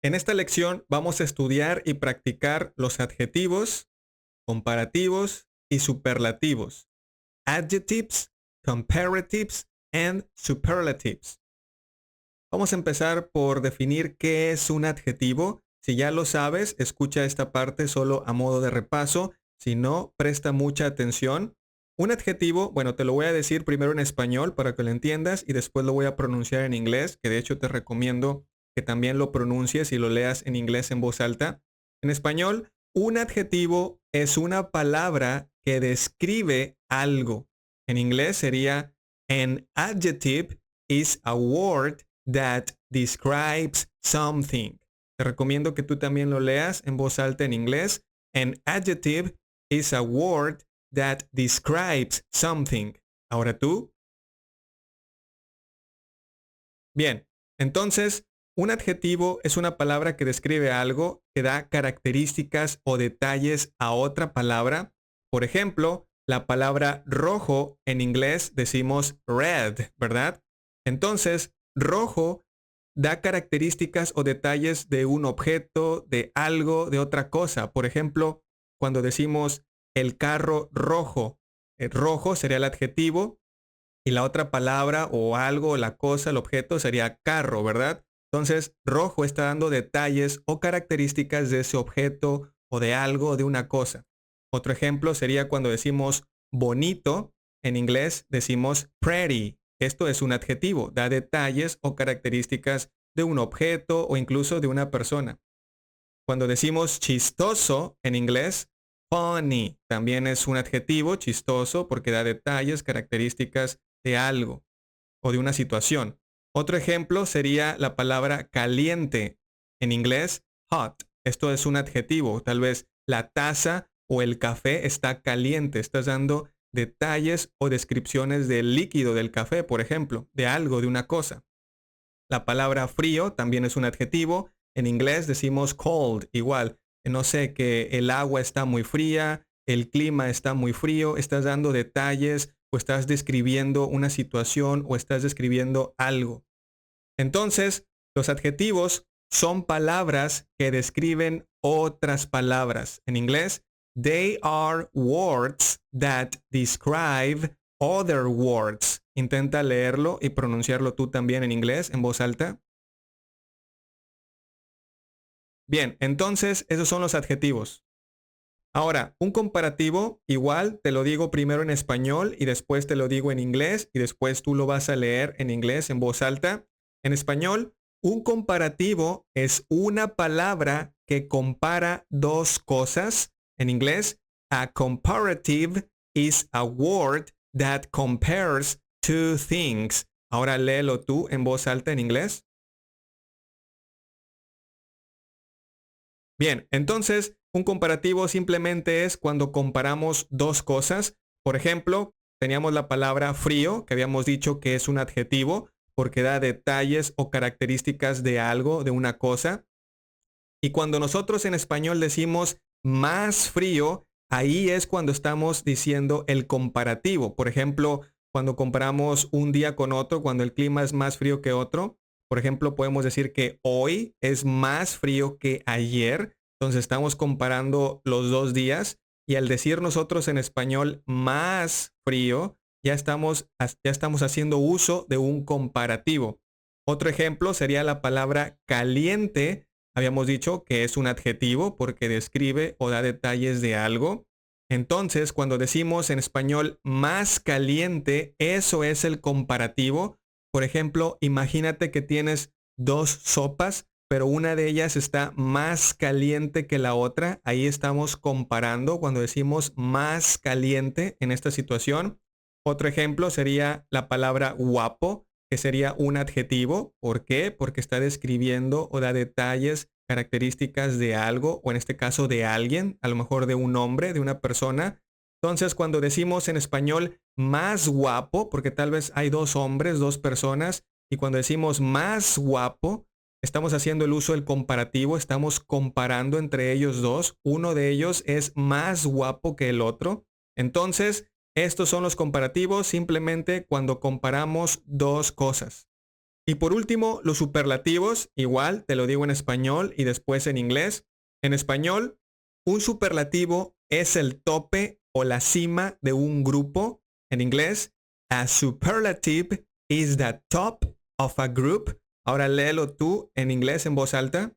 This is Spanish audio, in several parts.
En esta lección vamos a estudiar y practicar los adjetivos, comparativos y superlativos. Adjectives, comparatives and superlatives. Vamos a empezar por definir qué es un adjetivo. Si ya lo sabes, escucha esta parte solo a modo de repaso. Si no, presta mucha atención. Un adjetivo, bueno, te lo voy a decir primero en español para que lo entiendas y después lo voy a pronunciar en inglés, que de hecho te recomiendo que también lo pronuncies y lo leas en inglés en voz alta. En español, un adjetivo es una palabra que describe algo. En inglés sería an adjective is a word that describes something. Te recomiendo que tú también lo leas en voz alta en inglés. An adjective is a word that describes something. Ahora tú. Bien, entonces, un adjetivo es una palabra que describe algo, que da características o detalles a otra palabra. Por ejemplo, la palabra rojo en inglés decimos red, ¿verdad? Entonces, rojo da características o detalles de un objeto, de algo, de otra cosa. Por ejemplo, cuando decimos el carro rojo, el rojo sería el adjetivo y la otra palabra o algo, la cosa, el objeto sería carro, ¿verdad? Entonces, rojo está dando detalles o características de ese objeto o de algo, de una cosa. Otro ejemplo sería cuando decimos bonito, en inglés decimos pretty. Esto es un adjetivo, da detalles o características de un objeto o incluso de una persona. Cuando decimos chistoso, en inglés, funny, también es un adjetivo chistoso porque da detalles, características de algo o de una situación. Otro ejemplo sería la palabra caliente. En inglés, hot. Esto es un adjetivo. Tal vez la taza o el café está caliente. Estás dando detalles o descripciones del líquido del café, por ejemplo, de algo, de una cosa. La palabra frío también es un adjetivo. En inglés decimos cold, igual. No sé, que el agua está muy fría, el clima está muy frío. Estás dando detalles o estás describiendo una situación o estás describiendo algo. Entonces, los adjetivos son palabras que describen otras palabras. En inglés, they are words that describe other words. Intenta leerlo y pronunciarlo tú también en inglés en voz alta. Bien, entonces esos son los adjetivos. Ahora, un comparativo, igual te lo digo primero en español y después te lo digo en inglés y después tú lo vas a leer en inglés en voz alta. En español, un comparativo es una palabra que compara dos cosas. En inglés, a comparative is a word that compares two things. Ahora léelo tú en voz alta en inglés. Bien, entonces un comparativo simplemente es cuando comparamos dos cosas. Por ejemplo, teníamos la palabra frío, que habíamos dicho que es un adjetivo porque da detalles o características de algo, de una cosa. Y cuando nosotros en español decimos más frío, ahí es cuando estamos diciendo el comparativo. Por ejemplo, cuando comparamos un día con otro, cuando el clima es más frío que otro, por ejemplo, podemos decir que hoy es más frío que ayer. Entonces estamos comparando los dos días y al decir nosotros en español más frío, ya estamos haciendo uso de un comparativo. Otro ejemplo sería la palabra caliente. Habíamos dicho que es un adjetivo porque describe o da detalles de algo. Entonces, cuando decimos en español más caliente, eso es el comparativo. Por ejemplo, imagínate que tienes dos sopas, pero una de ellas está más caliente que la otra. Ahí estamos comparando cuando decimos más caliente en esta situación. Otro ejemplo sería la palabra guapo, que sería un adjetivo. ¿Por qué? Porque está describiendo o da detalles, características de algo, o en este caso de alguien, a lo mejor de un hombre, de una persona. Entonces, cuando decimos en español más guapo, porque tal vez hay dos hombres, dos personas, y cuando decimos más guapo, estamos haciendo el uso del comparativo, estamos comparando entre ellos dos. Uno de ellos es más guapo que el otro. Entonces, estos son los comparativos simplemente cuando comparamos dos cosas. Y por último, los superlativos, igual te lo digo en español y después en inglés. En español, un superlativo es el tope o la cima de un grupo. En inglés, a superlative is the top of a group. Ahora léelo tú en inglés en voz alta.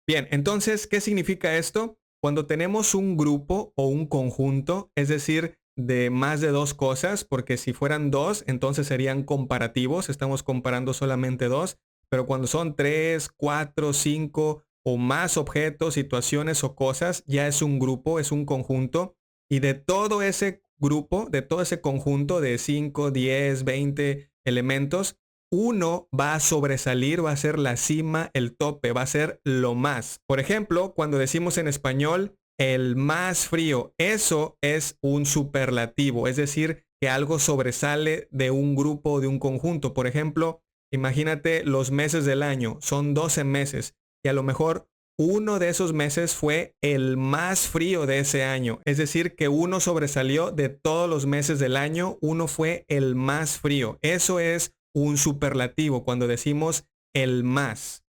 Bien, entonces, ¿qué significa esto? Cuando tenemos un grupo o un conjunto, es decir, de más de dos cosas, porque si fueran dos, entonces serían comparativos, estamos comparando solamente dos, pero cuando son tres, cuatro, cinco o más objetos, situaciones o cosas, ya es un grupo, es un conjunto, y de todo ese grupo, de todo ese conjunto de 5, 10, 20 elementos, uno va a sobresalir, va a ser la cima, el tope, va a ser lo más. Por ejemplo, cuando decimos en español el más frío, eso es un superlativo, es decir, que algo sobresale de un grupo o de un conjunto. Por ejemplo, imagínate los meses del año, son 12 meses y a lo mejor uno de esos meses fue el más frío de ese año. Es decir, que uno sobresalió de todos los meses del año, uno fue el más frío. Eso es un superlativo cuando decimos el más.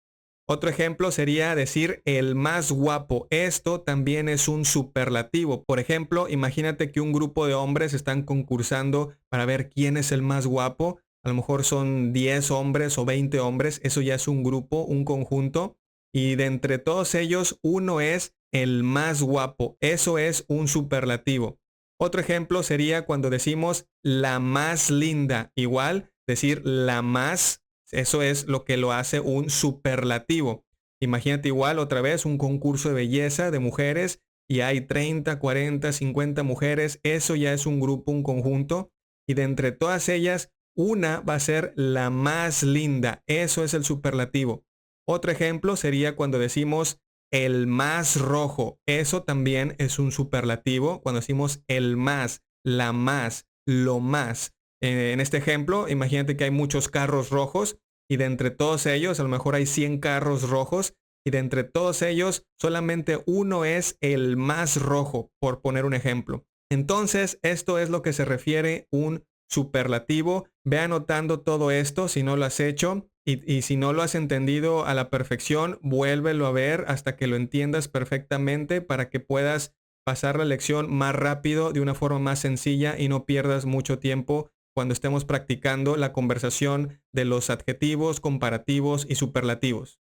Otro ejemplo sería decir el más guapo. Esto también es un superlativo. Por ejemplo, imagínate que un grupo de hombres están concursando para ver quién es el más guapo. A lo mejor son 10 hombres o 20 hombres. Eso ya es un grupo, un conjunto. Y de entre todos ellos, uno es el más guapo. Eso es un superlativo. Otro ejemplo sería cuando decimos la más linda. Igual, decir la más, eso es lo que lo hace un superlativo. Imagínate igual otra vez un concurso de belleza de mujeres y hay 30, 40, 50 mujeres. Eso ya es un grupo, un conjunto. Y de entre todas ellas, una va a ser la más linda. Eso es el superlativo. Otro ejemplo sería cuando decimos el más rojo. Eso también es un superlativo. Cuando decimos el más, la más, lo más. En este ejemplo, imagínate que hay muchos carros rojos y de entre todos ellos, a lo mejor hay 100 carros rojos y de entre todos ellos, solamente uno es el más rojo, por poner un ejemplo. Entonces, esto es lo que se refiere un superlativo. Ve anotando todo esto si no lo has hecho y si no lo has entendido a la perfección, vuélvelo a ver hasta que lo entiendas perfectamente para que puedas pasar la lección más rápido, de una forma más sencilla y no pierdas mucho tiempo cuando estemos practicando la conversación de los adjetivos, comparativos y superlativos.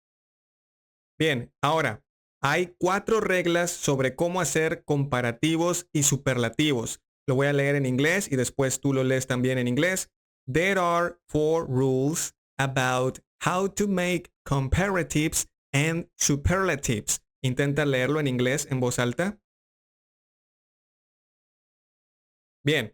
Bien, ahora, hay 4 reglas sobre cómo hacer comparativos y superlativos. Lo voy a leer en inglés y después tú lo lees también en inglés. There are 4 rules about how to make comparatives and superlatives. Intenta leerlo en inglés en voz alta. Bien.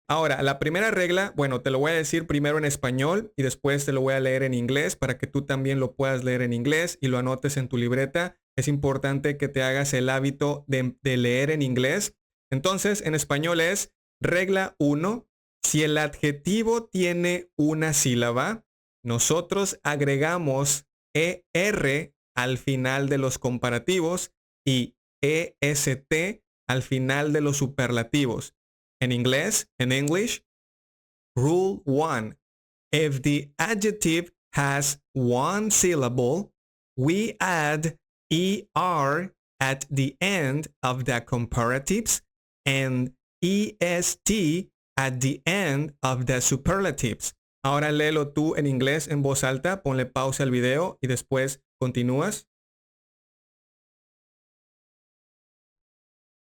Ahora, la primera regla, bueno, te lo voy a decir primero en español y después te lo voy a leer en inglés para que tú también lo puedas leer en inglés y lo anotes en tu libreta. Es importante que te hagas el hábito de leer en inglés. Entonces, en español es regla 1. Si el adjetivo tiene una sílaba, nosotros agregamos ER al final de los comparativos y EST al final de los superlativos. En inglés, en English, Rule 1. If the adjective has one syllable, we add ER at the end of the comparatives and EST at the end of the superlatives. Ahora léelo tú en inglés en voz alta, ponle pausa al video y después continúas.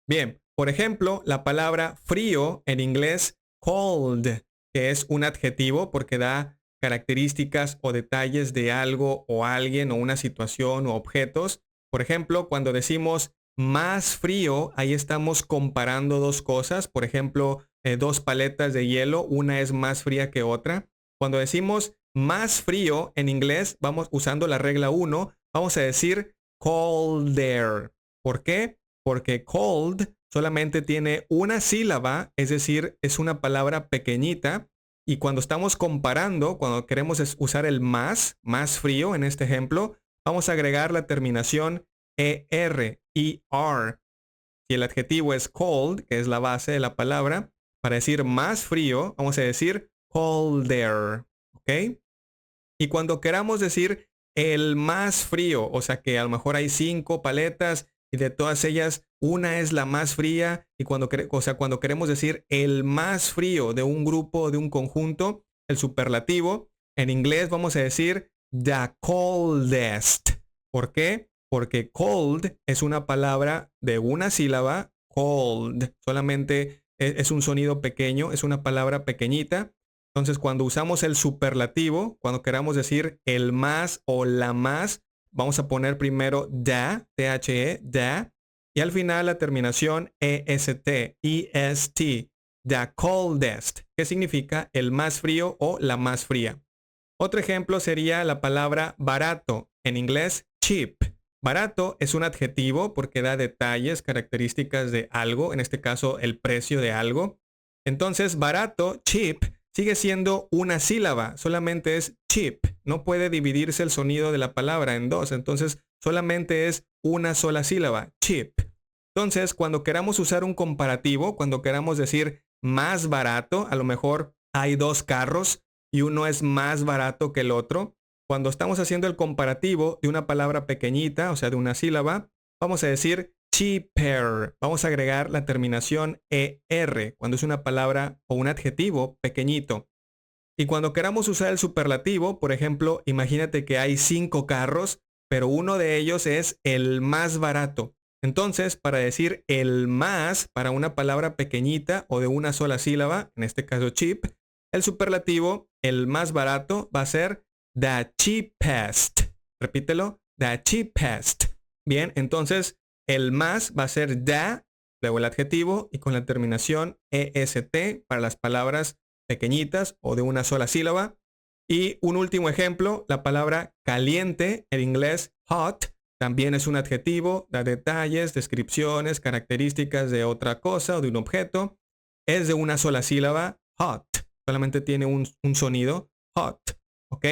Bien, por ejemplo, la palabra frío en inglés, cold, que es un adjetivo porque da características o detalles de algo o alguien o una situación o objetos. Por ejemplo, cuando decimos más frío, ahí estamos comparando dos cosas. Por ejemplo, dos paletas de hielo, una es más fría que otra. Cuando decimos más frío en inglés, vamos usando la regla 1, vamos a decir colder. ¿Por qué? Porque cold solamente tiene una sílaba, es decir, es una palabra pequeñita. Y cuando estamos comparando, cuando queremos usar el más frío en este ejemplo, vamos a agregar la terminación ER, ER. Si el adjetivo es cold, que es la base de la palabra, para decir más frío, vamos a decir colder. ¿Ok? Y cuando queramos decir el más frío, o sea que a lo mejor hay 5 paletas y de todas ellas una es la más fría y cuando queremos decir el más frío de un grupo o de un conjunto, el superlativo, en inglés vamos a decir the coldest. ¿Por qué? Porque cold es una palabra de una sílaba, cold, solamente es un sonido pequeño, es una palabra pequeñita. Entonces, cuando usamos el superlativo, cuando queramos decir el más o la más, vamos a poner primero the, the, the, y al final la terminación est, est, the coldest, que significa el más frío o la más fría. Otro ejemplo sería la palabra barato, en inglés cheap. Barato es un adjetivo porque da detalles, características de algo, en este caso el precio de algo. Entonces, barato, cheap, sigue siendo una sílaba, solamente es cheap. No puede dividirse el sonido de la palabra en dos, entonces solamente es una sola sílaba, cheap. Entonces, cuando queramos usar un comparativo, cuando queramos decir más barato, a lo mejor hay 2 carros y uno es más barato que el otro. Cuando estamos haciendo el comparativo de una palabra pequeñita, o sea, de una sílaba, vamos a decir cheaper. Vamos a agregar la terminación er cuando es una palabra o un adjetivo pequeñito. Y cuando queramos usar el superlativo, por ejemplo, imagínate que hay 5 carros, pero uno de ellos es el más barato. Entonces, para decir el más para una palabra pequeñita o de una sola sílaba, en este caso cheap, el superlativo, el más barato, va a ser the cheapest. Repítelo, the cheapest. Bien, entonces el más va a ser the, luego el adjetivo y con la terminación est para las palabras pequeñitas o de una sola sílaba. Y un último ejemplo, la palabra caliente, en inglés hot, también es un adjetivo, da detalles, descripciones, características de otra cosa o de un objeto. Es de una sola sílaba, hot. Solamente tiene un sonido, hot. ¿Ok?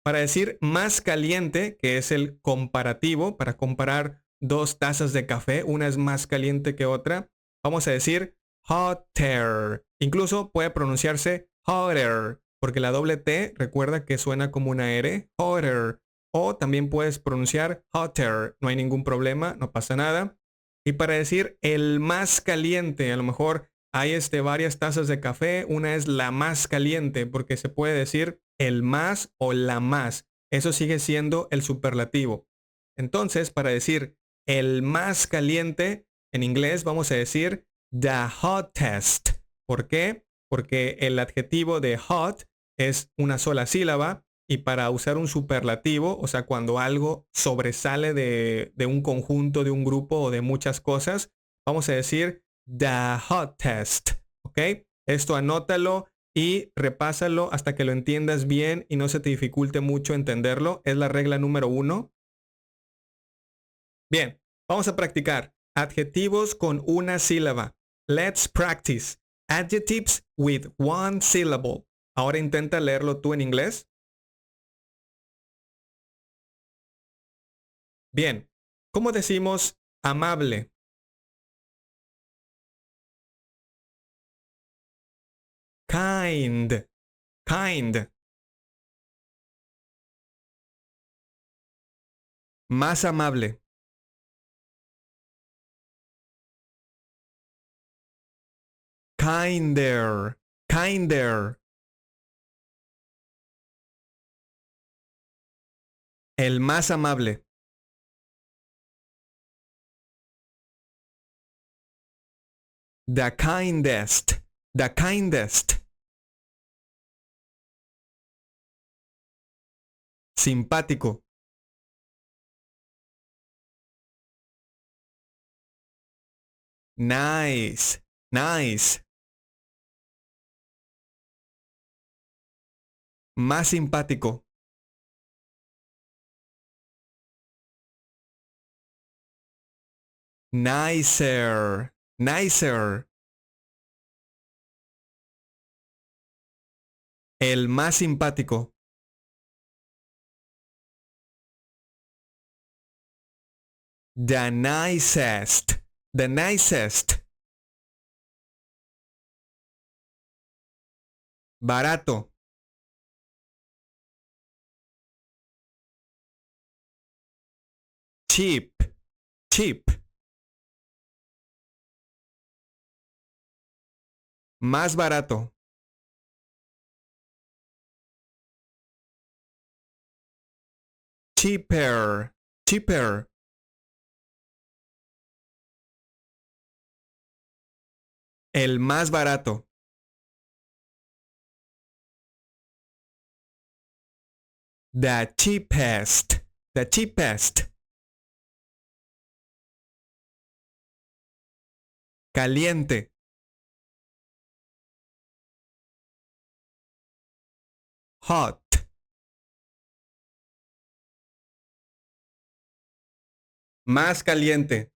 Para decir más caliente, que es el comparativo, para comparar 2 tazas de café, una es más caliente que otra, vamos a decir hotter. Incluso puede pronunciarse hotter, porque la doble T recuerda que suena como una R, hotter. O también puedes pronunciar hotter, no hay ningún problema, no pasa nada. Y para decir el más caliente, a lo mejor hay varias tazas de café, una es la más caliente, porque se puede decir el más o la más. Eso sigue siendo el superlativo. Entonces, para decir el más caliente, en inglés vamos a decir the hottest. ¿Por qué? Porque el adjetivo de hot es una sola sílaba y para usar un superlativo, o sea, cuando algo sobresale de un conjunto, de un grupo o de muchas cosas, vamos a decir the hottest. ¿Ok? Esto anótalo y repásalo hasta que lo entiendas bien y no se te dificulte mucho entenderlo. Es la regla número 1. Bien, vamos a practicar. Adjetivos con una sílaba. Let's practice. Adjectives with one syllable. Ahora intenta leerlo tú en inglés. Bien, ¿cómo decimos amable? Kind. Kind. Más amable. Kinder. Kinder. El más amable. The kindest. The kindest. Simpático. Nice. Nice. Más simpático. Nicer. Nicer. El más simpático. The nicest. The nicest. Barato. Cheap. Cheap. Más barato. Cheaper. Cheaper. El más barato. The cheapest. The cheapest. Caliente. Hot. Más caliente.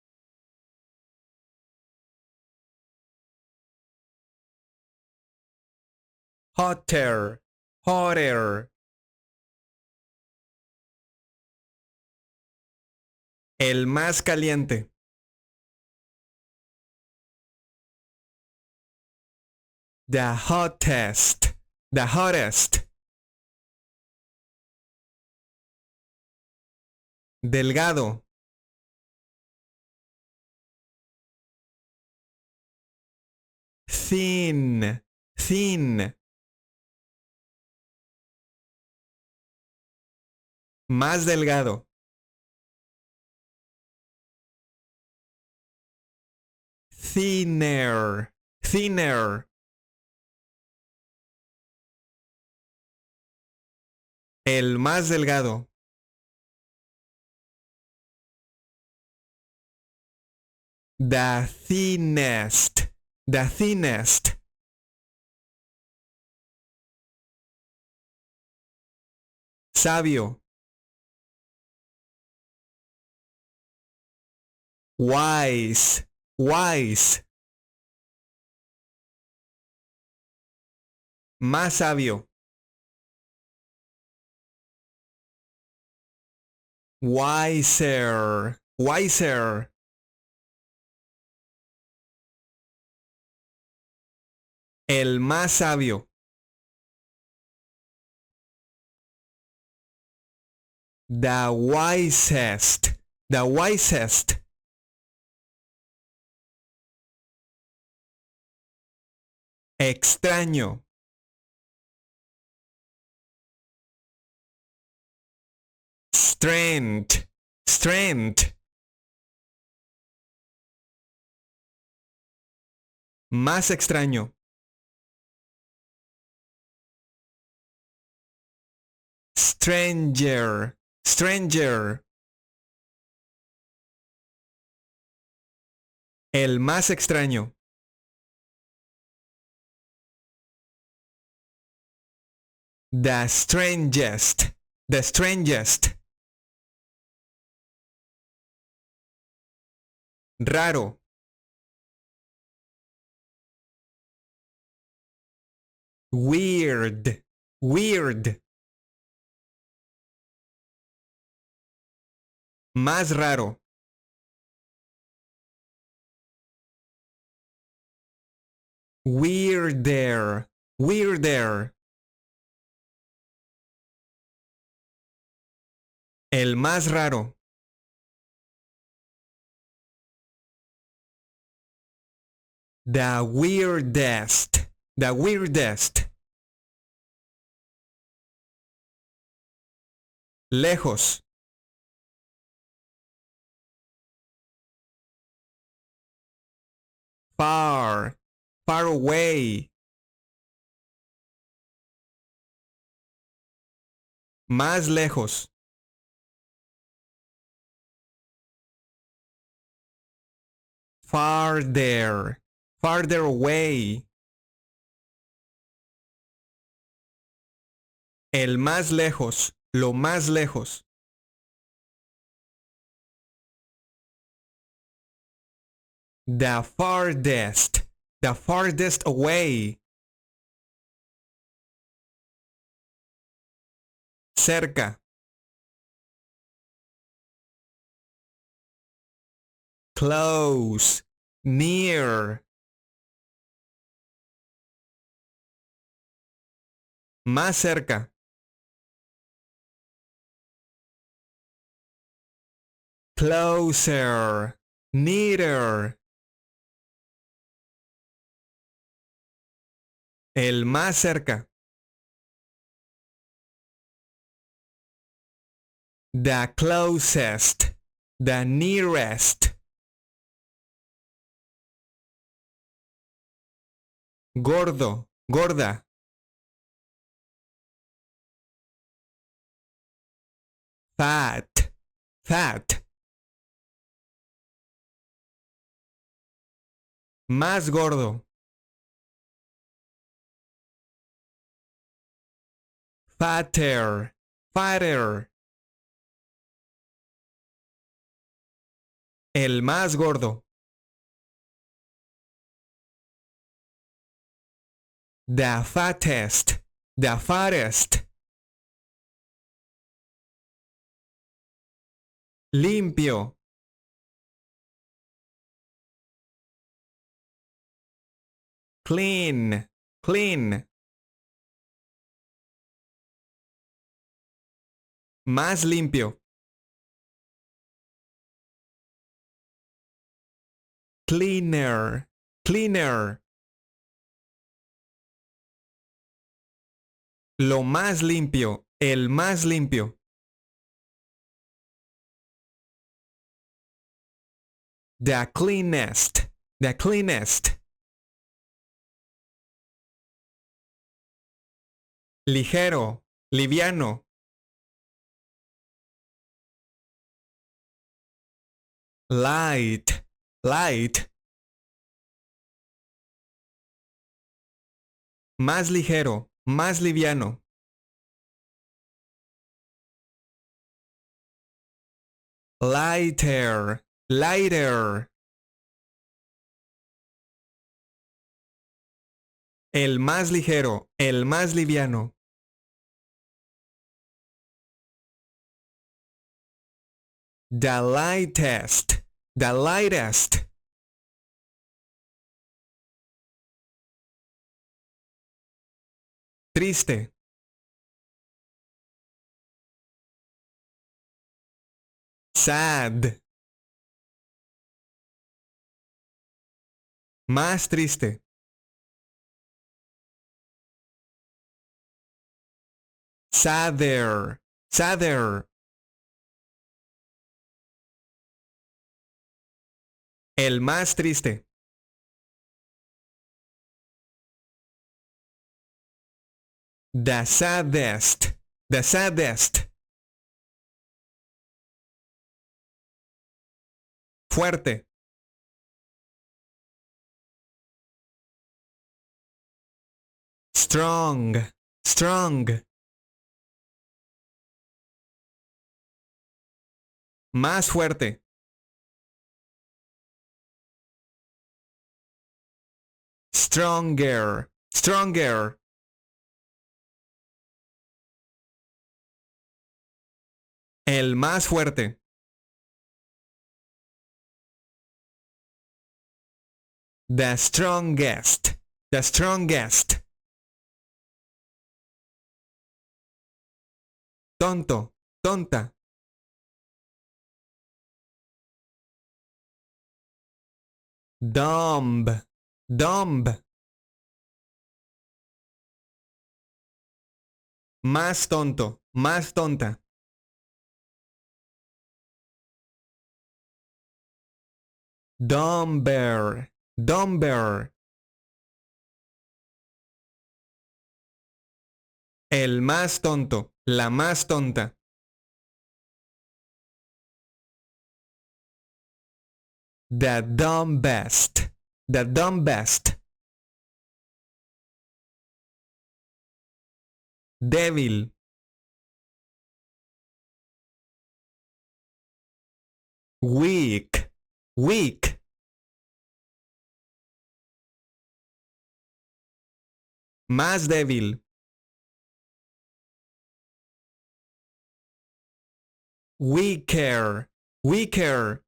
Hotter. Hotter. El más caliente. The hottest. The hottest. Delgado. Thin. Thin. Más delgado. Thinner. Thinner. El más delgado. The thinnest. The thinnest. Sabio. Wise. Wise. Más sabio. Wiser. Wiser. El más sabio. The wisest. The wisest. Extraño. Strength. Strength. Más extraño. Stranger. Stranger. El más extraño. The strangest. The strangest. Raro. Weird. Weird. Más raro. Weirder. Weirder. El más raro. The weirdest. The weirdest. Lejos. Far. Far away. Más lejos. Farther. Farther away. El más lejos. Lo más lejos. The farthest. The farthest away. Cerca. Close. Near. Más cerca. Closer. Nearer. El más cerca. The closest. The nearest. Gordo. Gorda. Fat. Fat. Más gordo. Fatter. Fatter. El más gordo. The fattest. The fattest. Limpio. Clean. Clean. Más limpio. Cleaner. Cleaner. Lo más limpio. El más limpio. The cleanest. The cleanest. Ligero. Liviano. Light. Light. Más ligero. Más liviano. Lighter. Lighter. El más ligero. El más liviano. The lightest. The lightest. Triste. Sad. Más triste. Sadder. Sadder. El más triste. The saddest. The saddest. Fuerte. Strong. Strong. Más fuerte. Stronger. Stronger. El más fuerte. The strongest. The strongest. Tonto. Tonta. Dumb. Dumb. Más tonto. Más tonta. Dumber. Dumber. El más tonto. La más tonta. The dumbest. The dumbest. Débil. Weak. Weak. Más débil. Weaker. Weaker.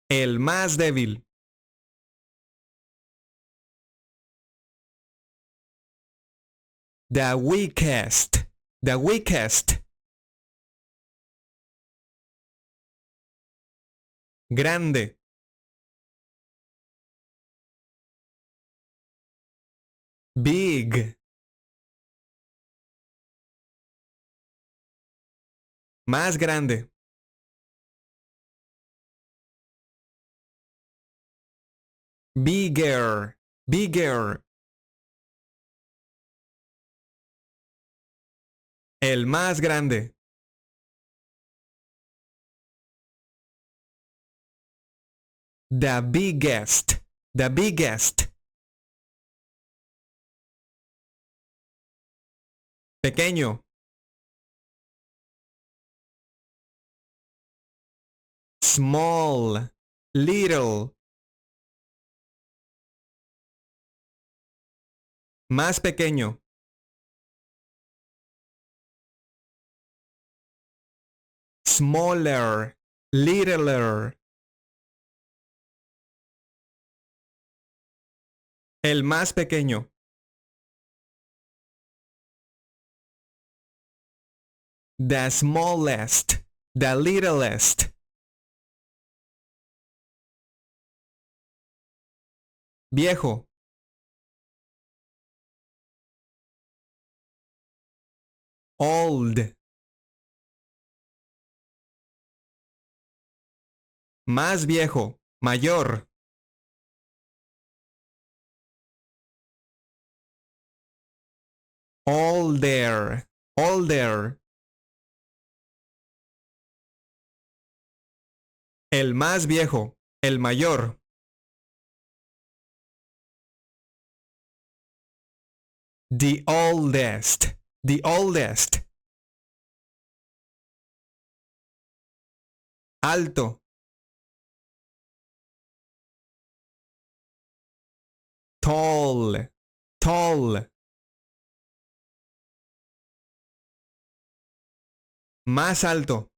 El más débil. The weakest. The weakest. Grande. Big. Más grande. Bigger. Bigger. El más grande. The biggest. The biggest. Pequeño. Small. Little. Más pequeño. Smaller. Littler. El más pequeño. The smallest. The littlest. Viejo. Old. Más viejo. Mayor. Older. Older. El más viejo. El mayor. The oldest. The oldest. Alto. Tall. Tall. Más alto.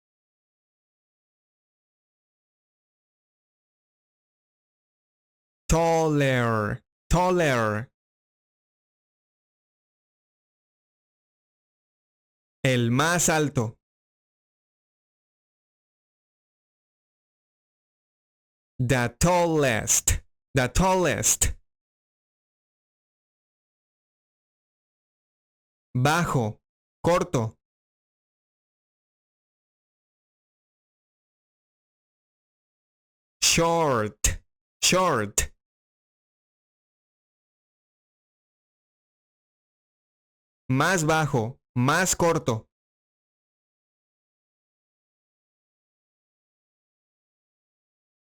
Taller. Taller. El más alto. The tallest. The tallest. Bajo. Corto. Short. Short. Más bajo. Más corto.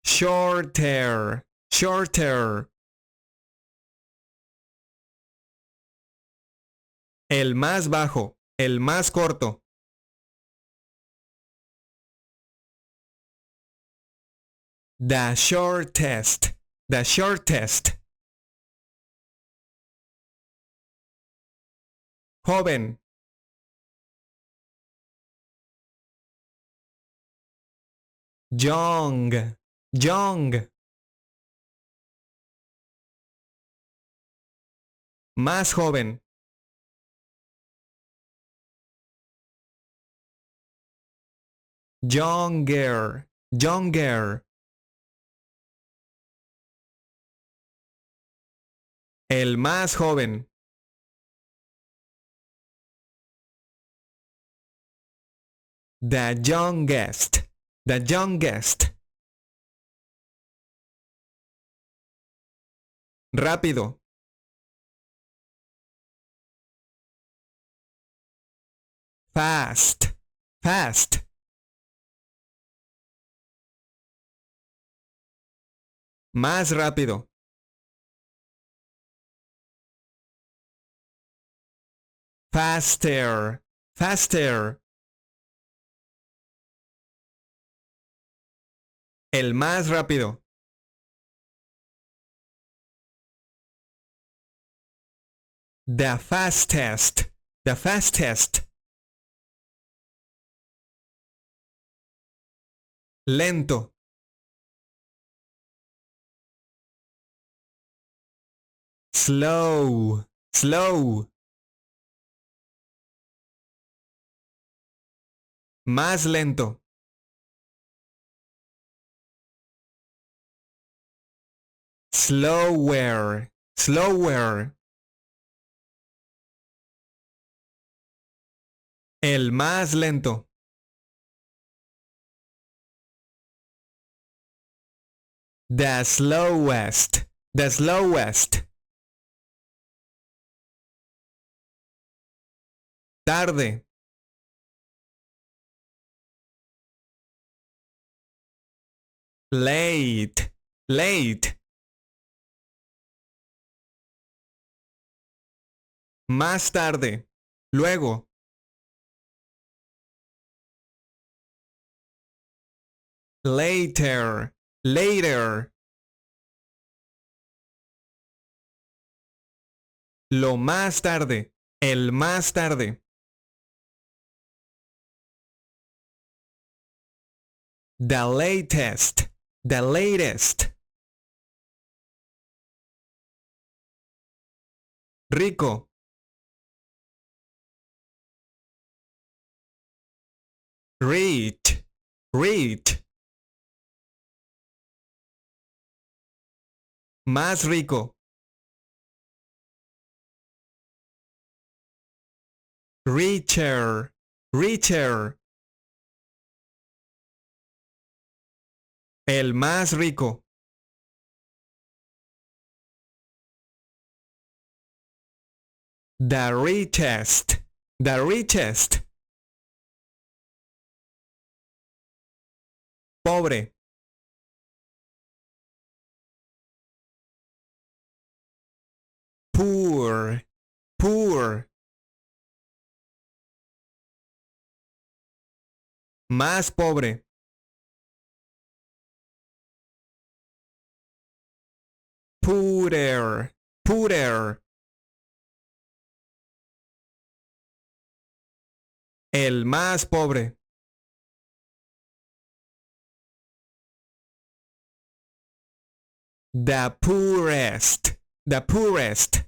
Shorter. Shorter. El más bajo. El más corto. The shortest. The shortest. Joven. Young. Young. Más joven. Younger. Younger. El más joven. The youngest. The youngest. Rápido. Fast. Fast. Más rápido. Faster. Faster. El más rápido. The fastest. The fastest. Lento. Slow. Slow. Más lento. Slower. Slower. El más lento. The slowest. The slowest. Tarde. Late. Late. Más tarde. Luego. Later. Later. Lo más tarde. El más tarde. The latest. The latest. Rico. Rich. Rich. Más rico. Richer. Richer. El más rico. The richest. The richest. Pobre. Poor. Poor. Más pobre. Poorer. Poorer. El más pobre. The poorest. The poorest.